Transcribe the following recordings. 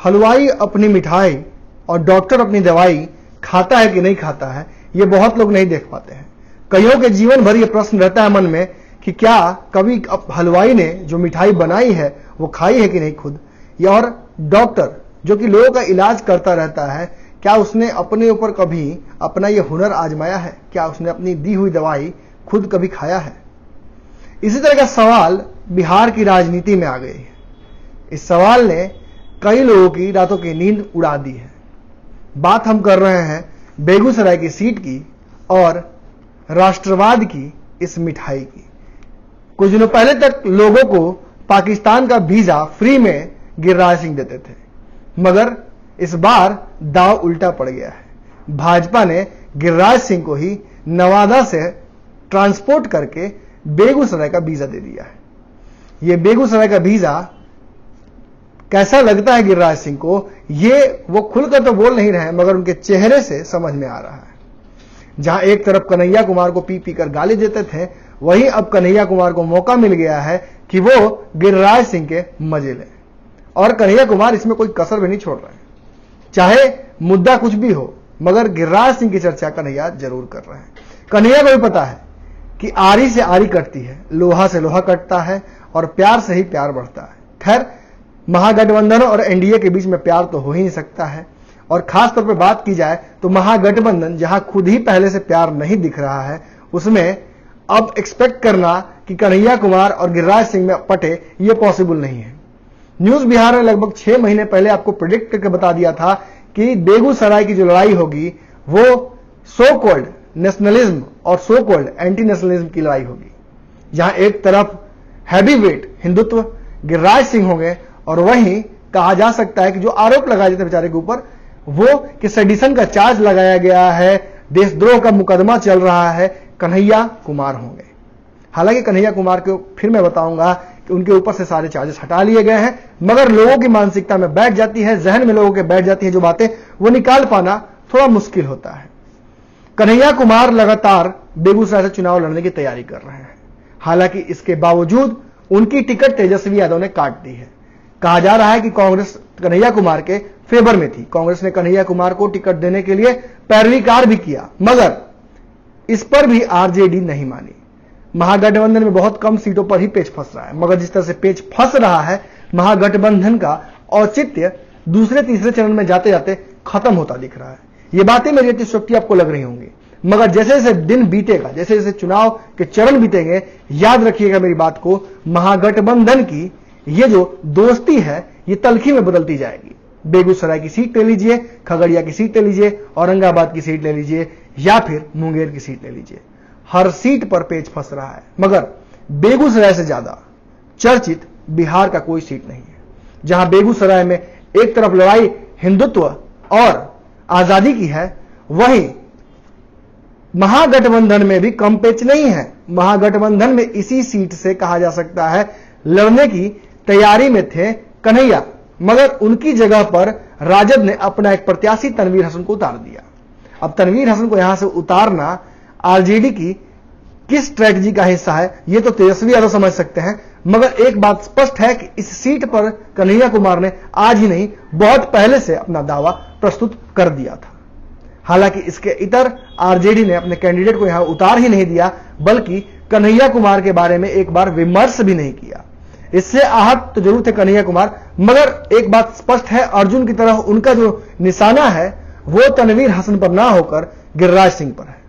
हलवाई अपनी मिठाई और डॉक्टर अपनी दवाई खाता है कि नहीं खाता है, ये बहुत लोग नहीं देख पाते हैं। कईयों के जीवन भर ये प्रश्न रहता है मन में कि क्या कभी हलवाई ने जो मिठाई बनाई है वो खाई है कि नहीं खुद, या और डॉक्टर जो कि लोगों का इलाज करता रहता है, क्या उसने अपने ऊपर कभी अपना ये हुनर आजमाया है? क्या उसने अपनी दी हुई दवाई खुद कभी खाया है? इसी तरह का सवाल बिहार की राजनीति में आ गई है। इस सवाल ने कई लोगों की रातों की नींद उड़ा दी है। बात हम कर रहे हैं बेगूसराय की सीट की और राष्ट्रवाद की इस मिठाई की। कुछ दिनों पहले तक लोगों को पाकिस्तान का वीजा फ्री में गिरिराज सिंह देते थे, मगर इस बार दांव उल्टा पड़ गया है। भाजपा ने गिरिराज सिंह को ही नवादा से ट्रांसपोर्ट करके बेगूसराय का वीजा दे दिया है। यह बेगूसराय का वीजा कैसा लगता है गिरिराज सिंह को, ये वो खुलकर तो बोल नहीं रहे, मगर उनके चेहरे से समझ में आ रहा है। जहां एक तरफ कन्हैया कुमार को पी पी कर गाली देते थे, वहीं अब कन्हैया कुमार को मौका मिल गया है कि वो गिरिराज सिंह के मजे लें। और कन्हैया कुमार इसमें कोई कसर भी नहीं छोड़ रहे हैं। चाहे मुद्दा कुछ भी हो, मगर गिरिराज सिंह की चर्चा कन्हैया जरूर कर रहे हैं। कन्हैया को भी पता है कि आरी से आरी कटती है, लोहा से लोहा कटता है और प्यार से ही प्यार बढ़ता है। खैर, महागठबंधन और एनडीए के बीच में प्यार तो हो ही नहीं सकता है। और खास तौर पर बात की जाए तो महागठबंधन जहां खुद ही पहले से प्यार नहीं दिख रहा है, उसमें अब एक्सपेक्ट करना कि कन्हैया कुमार और गिरिराज सिंह में पटे, ये पॉसिबल नहीं है। न्यूज बिहार ने लगभग 6 महीने पहले आपको प्रेडिक्ट करके बता दिया था कि बेगूसराय की जो लड़ाई होगी वो सो कॉल्ड नेशनलिज्म और सो कॉल्ड एंटी नेशनलिज्म की लड़ाई होगी, जहां एक तरफ हैवी वेट हिंदुत्व गिरिराज सिंह होंगे और वहीं कहा जा सकता है कि जो आरोप लगाए जाते बेचारे के ऊपर वो कि सेडिशन का चार्ज लगाया गया है, देशद्रोह का मुकदमा चल रहा है, कन्हैया कुमार होंगे। हालांकि कन्हैया कुमार को फिर मैं बताऊंगा कि उनके ऊपर से सारे चार्जेस हटा लिए गए हैं, मगर लोगों की मानसिकता में बैठ जाती है, जहन में लोगों के बैठ जाती है जो बातें, वो निकाल पाना थोड़ा मुश्किल होता है। कन्हैया कुमार लगातार बेगूसराय से चुनाव लड़ने की तैयारी कर रहे हैं। हालांकि इसके बावजूद उनकी टिकट तेजस्वी यादव ने काट दी है। कहा जा रहा है कि कांग्रेस कन्हैया कुमार के फेवर में थी। कांग्रेस ने कन्हैया कुमार को टिकट देने के लिए पैरवीकार भी किया, मगर इस पर भी आरजेडी नहीं मानी। महागठबंधन में बहुत कम सीटों पर ही पेच फंस रहा है, मगर जिस तरह से पेच फंस रहा है, महागठबंधन का औचित्य दूसरे तीसरे चरण में जाते जाते खत्म होता दिख रहा है। ये बातें मेरी अतिशयोक्ति आपको लग रही होंगी, मगर जैसे जैसे दिन बीतेगा, जैसे जैसे चुनाव के चरण बीतेंगे, याद रखिएगा मेरी बात को, महागठबंधन की ये जो दोस्ती है ये तलखी में बदलती जाएगी। बेगूसराय की सीट ले लीजिए, खगड़िया की सीट ले लीजिए, औरंगाबाद की सीट ले लीजिए, या फिर मुंगेर की सीट ले लीजिए, हर सीट पर पेच फंस रहा है। मगर बेगूसराय से ज्यादा चर्चित बिहार का कोई सीट नहीं है, जहां बेगूसराय में एक तरफ लड़ाई हिंदुत्व और आजादी की है, वहीं महागठबंधन में भी कम पेच नहीं है। महागठबंधन में इसी सीट से कहा जा सकता है लड़ने की तैयारी में थे कन्हैया, मगर उनकी जगह पर राजद ने अपना एक प्रत्याशी तनवीर हसन को उतार दिया। अब तनवीर हसन को यहां से उतारना आरजेडी की किस स्ट्रेटजी का हिस्सा है, यह तो तेजस्वी यादव समझ सकते हैं, मगर एक बात स्पष्ट है कि इस सीट पर कन्हैया कुमार ने आज ही नहीं, बहुत पहले से अपना दावा प्रस्तुत कर दिया था। हालांकि इसके इतर आरजेडी ने अपने कैंडिडेट को यहां उतार ही नहीं दिया, बल्कि कन्हैया कुमार के बारे में एक बार विमर्श भी नहीं किया। इससे आहत तो जरूर थे कन्हैया कुमार, मगर एक बात स्पष्ट है, अर्जुन की तरह उनका जो निशाना है वो तनवीर हसन पर ना होकर गिरिराज सिंह पर है।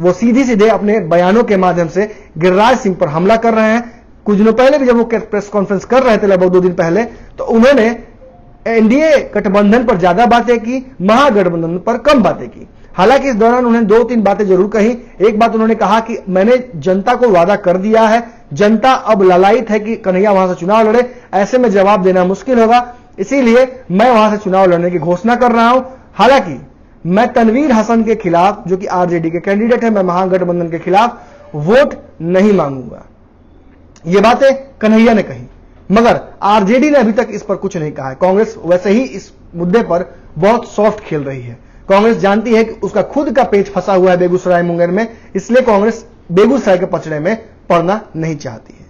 वो सीधी सीधे अपने बयानों के माध्यम से गिरिराज सिंह पर हमला कर रहे हैं। कुछ दिनों पहले भी जब वो प्रेस कॉन्फ्रेंस कर रहे थे, लगभग 2 दिन पहले, तो उन्होंने एनडीए गठबंधन पर ज्यादा बातें की, महागठबंधन पर कम बातें की। हालांकि इस दौरान उन्होंने 2-3 बातें जरूर कही। एक बात उन्होंने कहा कि मैंने जनता को वादा कर दिया है, जनता अब ललायित है कि कन्हैया वहां से चुनाव लड़े, ऐसे में जवाब देना मुश्किल होगा, इसीलिए मैं वहां से चुनाव लड़ने की घोषणा कर रहा हूं। हालांकि मैं तनवीर हसन के खिलाफ, जो कि आरजेडी के कैंडिडेट है, मैं महागठबंधन के खिलाफ वोट नहीं मांगूंगा। ये बातें कन्हैया ने कही, मगर आरजेडी ने अभी तक इस पर कुछ नहीं कहा है। कांग्रेस वैसे ही इस मुद्दे पर बहुत सॉफ्ट खेल रही है। कांग्रेस जानती है कि उसका खुद का पेच फंसा हुआ है बेगूसराय मुंगेर में, इसलिए कांग्रेस बेगूसराय के पचड़े में पड़ना नहीं चाहती है।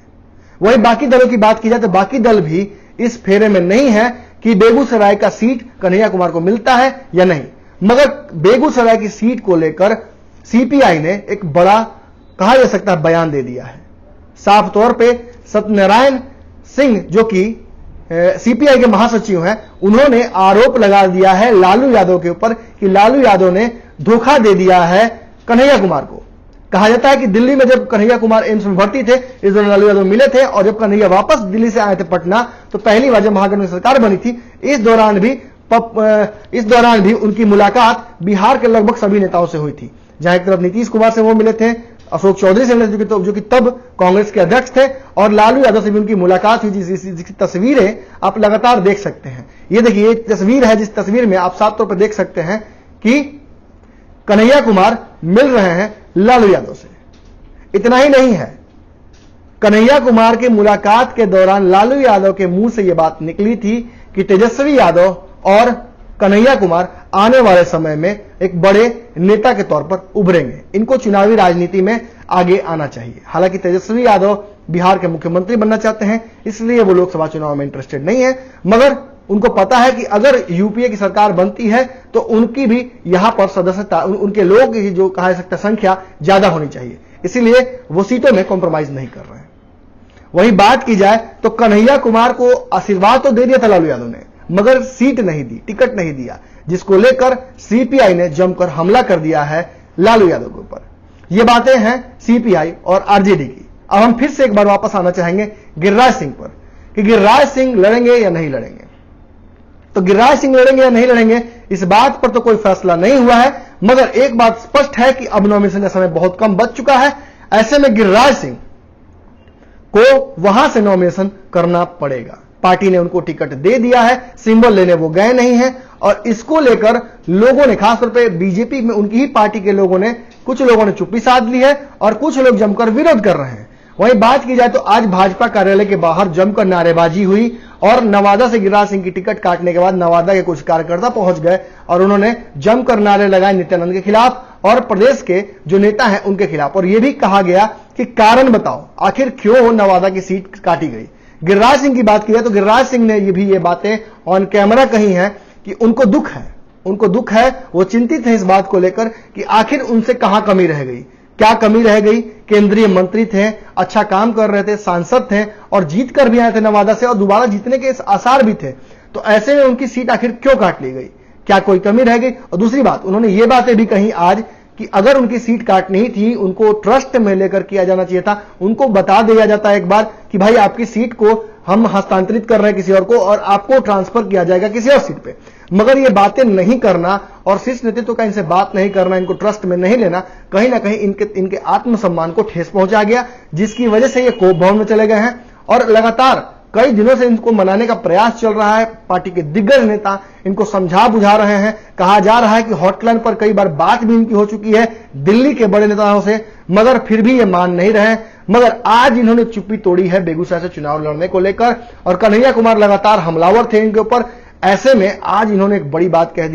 वही बाकी दलों की बात की जाए तो बाकी दल भी इस फेरे में नहीं है कि बेगूसराय का सीट कन्हैया कुमार को मिलता है या नहीं। मगर बेगूसराय की सीट को लेकर सीपीआई ने एक बड़ा, कहा जा सकता है, बयान दे दिया है। साफ तौर पे सत्यनारायण सिंह जो कि सीपीआई के महासचिव हैं, उन्होंने आरोप लगा दिया है लालू यादव के ऊपर कि लालू यादव ने धोखा दे दिया है कन्हैया कुमार को। कहा जाता है कि दिल्ली में जब कन्हैया कुमार एम्स में भर्ती थे, इस दौरान लालू यादव मिले थे, और जब कन्हैया वापस दिल्ली से आए थे पटना, तो पहली बार जब महागठबंधन सरकार बनी थी, इस दौरान भी उनकी मुलाकात बिहार के लगभग सभी नेताओं से हुई थी। जहां एक तरफ नीतीश कुमार से वो मिले थे, अशोक चौधरी से मिले थे जो कि तब कांग्रेस के अध्यक्ष थे, और लालू यादव से भी उनकी मुलाकात हुई, जिसकी तस्वीरें आप लगातार देख सकते हैं। ये देखिए, ये तस्वीर है, जिस तस्वीर में आप साफ तौर पर देख सकते हैं कि कन्हैया कुमार मिल रहे हैं लालू यादव से। इतना ही नहीं है, कन्हैया कुमार की मुलाकात के दौरान लालू यादव के मुंह से यह बात निकली थी कि तेजस्वी यादव और कन्हैया कुमार आने वाले समय में एक बड़े नेता के तौर पर उभरेंगे, इनको चुनावी राजनीति में आगे आना चाहिए। हालांकि तेजस्वी यादव बिहार के मुख्यमंत्री बनना चाहते हैं, इसलिए वो लोकसभा चुनाव में इंटरेस्टेड नहीं है, मगर उनको पता है कि अगर यूपीए की सरकार बनती है तो उनकी भी यहां पर सदस्यता, उनके लोगों की जो कहा जा सकता संख्या ज्यादा होनी चाहिए, इसीलिए वो सीटों में कॉम्प्रोमाइज नहीं कर रहे हैं। वही बात की जाए तो कन्हैया कुमार को आशीर्वाद तो दे दिया था लालू यादव ने, मगर सीट नहीं दी, टिकट नहीं दिया, जिसको लेकर सीपीआई ने जमकर हमला कर दिया है लालू यादव के ऊपर। ये बातें हैं सीपीआई और आरजेडी की। अब हम फिर से एक बार वापस आना चाहेंगे गिरिराज सिंह पर कि गिरिराज सिंह लड़ेंगे या नहीं लड़ेंगे। तो गिरिराज सिंह लड़ेंगे या नहीं लड़ेंगे, इस बात पर तो कोई फैसला नहीं हुआ है, मगर एक बात स्पष्ट है कि अब नॉमिनेशन का समय बहुत कम बच चुका है। ऐसे में गिरिराज सिंह को वहां से नॉमिनेशन करना पड़ेगा। पार्टी ने उनको टिकट दे दिया है, सिंबल लेने वो गए नहीं हैं, और इसको लेकर लोगों ने, खासतौर पे बीजेपी में उनकी ही पार्टी के लोगों ने, कुछ लोगों ने चुप्पी साध ली है और कुछ लोग जमकर विरोध कर रहे हैं। वहीं बात की जाए तो आज भाजपा कार्यालय के बाहर जमकर नारेबाजी हुई, और नवादा से गिरिराज सिंह की टिकट काटने के बाद नवादा के कुछ कार्यकर्ता पहुंच गए और उन्होंने जमकर नारे लगाए नित्यानंद के खिलाफ और प्रदेश के जो नेता हैं उनके खिलाफ। और यह भी कहा गया कि कारण बताओ, आखिर क्यों नवादा की सीट काटी गई। गिरिराज सिंह की बात की जाए तो गिरिराज सिंह ने ये बातें ऑन कैमरा कही हैं कि उनको दुख है, वो चिंतित हैं इस बात को लेकर कि आखिर उनसे कहां कमी रह गई, क्या कमी रह गई। केंद्रीय मंत्री थे, अच्छा काम कर रहे थे, सांसद थे और जीत कर भी आए थे नवादा से, और दोबारा जीतने के आसार भी थे। तो ऐसे में उनकी सीट आखिर क्यों काट ली गई, क्या कोई कमी रह गई। और दूसरी बात, उन्होंने ये बातें भी कही आज कि अगर उनकी सीट काटनी ही थी, उनको ट्रस्ट में लेकर किया जाना चाहिए था, उनको बता दिया जाता है एक बार कि भाई आपकी सीट को हम हस्तांतरित कर रहे हैं किसी और को, और आपको ट्रांसफर किया जाएगा किसी और सीट पे। मगर ये बातें नहीं करना और शीर्ष नेतृत्व का इनसे बात नहीं करना, इनको ट्रस्ट में नहीं लेना, कहीं ना कहीं इनके आत्मसम्मान को ठेस पहुंचा गया, जिसकी वजह से ये कोप भवन में चले गए हैं। और लगातार कई दिनों से इनको मनाने का प्रयास चल रहा है, पार्टी के दिग्गज नेता इनको समझा बुझा रहे हैं। कहा जा रहा है कि हॉटलाइन पर कई बार बात भी इनकी हो चुकी है दिल्ली के बड़े नेताओं से, मगर फिर भी ये मान नहीं रहे। मगर आज इन्होंने चुप्पी तोड़ी है बेगूसराय से चुनाव लड़ने को लेकर, और कन्हैया कुमार लगातार हमलावर थे इनके ऊपर। ऐसे में आज इन्होंने एक बड़ी बात कह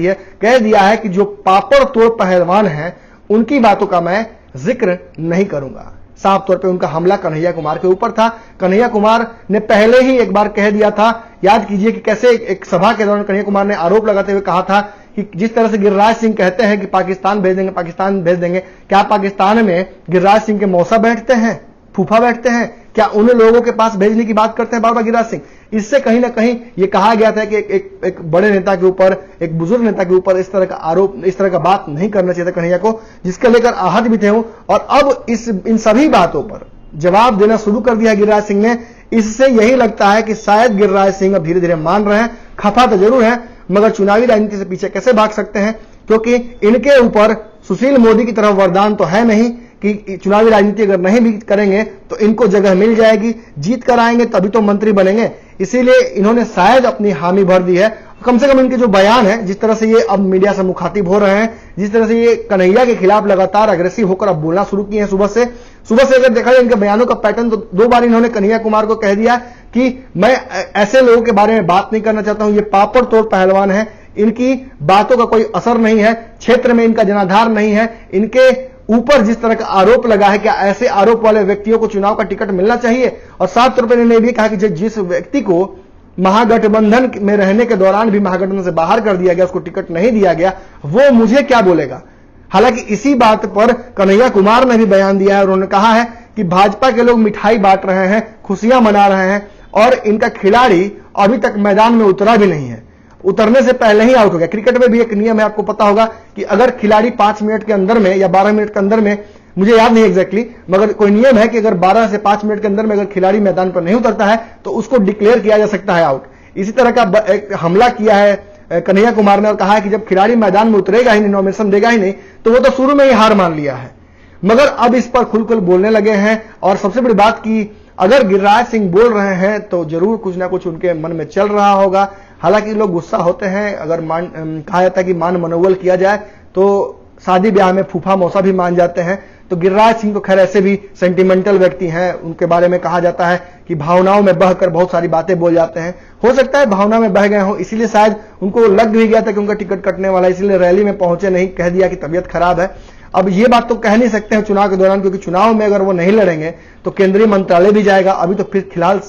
दिया है कि जो पापड़ तोड़ पहलवान हैं उनकी बातों का मैं जिक्र नहीं करूंगा। साफ तौर पे उनका हमला कन्हैया कुमार के ऊपर था। कन्हैया कुमार ने पहले ही एक बार कह दिया था, याद कीजिए कि कैसे एक सभा के दौरान कन्हैया कुमार ने आरोप लगाते हुए कहा था कि जिस तरह से गिरिराज सिंह कहते हैं कि पाकिस्तान भेज देंगे, क्या पाकिस्तान में गिरिराज सिंह के मौसा बैठते हैं, फूफा बैठते हैं, क्या उन लोगों के पास भेजने की बात करते हैं बार बार गिरिराज सिंह। इससे कहीं ना कहीं ये कहा गया था कि एक बड़े नेता के ऊपर, एक बुजुर्ग नेता के ऊपर इस तरह का आरोप, इस तरह का बात नहीं करना चाहिए था कन्हैया को, जिसके लेकर आहत भी थे वो। और अब इन सभी बातों पर जवाब देना शुरू कर दिया गिरिराज सिंह ने। इससे यही लगता है कि शायद गिरिराज सिंह अब धीरे धीरे मान रहे हैं, खफा तो जरूर है, मगर चुनावी राजनीति से पीछे कैसे भाग सकते हैं, क्योंकि इनके ऊपर सुशील मोदी की तरफ वरदान तो है नहीं कि चुनावी राजनीति अगर नहीं भी करेंगे तो इनको जगह मिल जाएगी, जीत कर आएंगे तभी तो मंत्री बनेंगे। इसीलिए इन्होंने शायद अपनी हामी भर दी है। कम से कम इनके जो बयान है, जिस तरह से ये अब मीडिया से मुखातिब हो रहे हैं, जिस तरह से ये कन्हैया के खिलाफ लगातार अग्रेसिव होकर अब बोलना शुरू किए हैं सुबह से अगर देखा जाए इनके बयानों का पैटर्न, तो 2 बार इन्होंने कन्हैया कुमार को कह दिया कि मैं ऐसे लोगों के बारे में बात नहीं करना चाहता हूं, ये पापड़ तोड़ पहलवान है, इनकी बातों का कोई असर नहीं है, क्षेत्र में इनका जनाधार नहीं है, इनके ऊपर जिस तरह का आरोप लगा है, क्या ऐसे आरोप वाले व्यक्तियों को चुनाव का टिकट मिलना चाहिए। और साफ तौर पर इन्होंने भी कहा कि जिस व्यक्ति को महागठबंधन में रहने के दौरान भी महागठबंधन से बाहर कर दिया गया, उसको टिकट नहीं दिया गया, वो मुझे क्या बोलेगा। हालांकि इसी बात पर कन्हैया कुमार ने भी बयान दिया है और उन्होंने कहा है कि भाजपा के लोग मिठाई बांट रहे हैं, खुशियां मना रहे हैं और इनका खिलाड़ी अभी तक मैदान में उतरा भी नहीं है, उतरने से पहले ही आउट हो गया। क्रिकेट में भी एक नियम है, आपको पता होगा कि अगर खिलाड़ी 5 मिनट के अंदर में या 12 मिनट के अंदर में, मुझे याद नहीं एग्जैक्टली, मगर कोई नियम है कि अगर 12 से 5 मिनट के अंदर में अगर खिलाड़ी मैदान पर नहीं उतरता है तो उसको डिक्लेयर किया जा सकता है आउट। इसी तरह का एक हमला किया है कन्हैया कुमार ने और कहा है कि जब खिलाड़ी मैदान में उतरेगा ही नहीं, नॉमिनेशन देगा ही नहीं, तो वो तो शुरू में ही हार मान लिया है। मगर अब इस पर खुलकर बोलने लगे हैं और सबसे बड़ी बात की अगर गिरिराज सिंह बोल रहे हैं तो जरूर कुछ ना कुछ उनके मन में चल रहा होगा। हालांकि लोग गुस्सा होते हैं, अगर कहा जाता है कि मान मनोबल किया जाए तो शादी ब्याह में फूफा मौसा भी मान जाते हैं। तो गिरिराज सिंह तो खैर ऐसे भी सेंटिमेंटल व्यक्ति हैं, उनके बारे में कहा जाता है कि भावनाओं में बहकर बहुत सारी बातें बोल जाते हैं। हो सकता है भावना में बह गए हो, इसीलिए शायद उनको लग भी गया था कि उनका टिकट कटने वाला, इसीलिए रैली में पहुंचे नहीं, कह दिया कि तबीयत खराब है। अब ये बात तो कह नहीं सकते हैं चुनाव के दौरान, क्योंकि चुनाव में अगर वो नहीं लड़ेंगे तो केंद्रीय मंत्रालय भी जाएगा। अभी तो फिर फिलहाल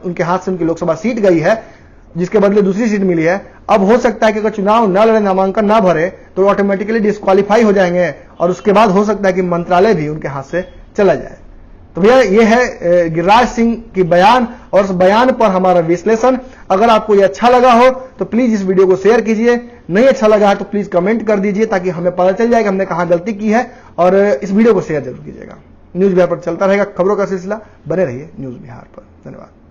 उनके हाथ से उनकी लोकसभा सीट गई है, जिसके बदले दूसरी सीट मिली है। अब हो सकता है कि अगर चुनाव न लड़े, नामांकन ना भरे तो ऑटोमेटिकली डिस्क्वालीफाई हो जाएंगे और उसके बाद हो सकता है कि मंत्रालय भी उनके हाथ से चला जाए। तो भैया ये है गिरिराज सिंह की बयान और उस बयान पर हमारा विश्लेषण। अगर आपको ये अच्छा लगा हो तो प्लीज इस वीडियो को शेयर कीजिए, नहीं अच्छा लगा है तो प्लीज कमेंट कर दीजिए ताकि हमें पता चल जाए कि हमने कहां गलती की है, और इस वीडियो को शेयर जरूर कीजिएगा। न्यूज बिहार पर चलता रहेगा खबरों का सिलसिला, बने रहिए न्यूज बिहार पर। धन्यवाद।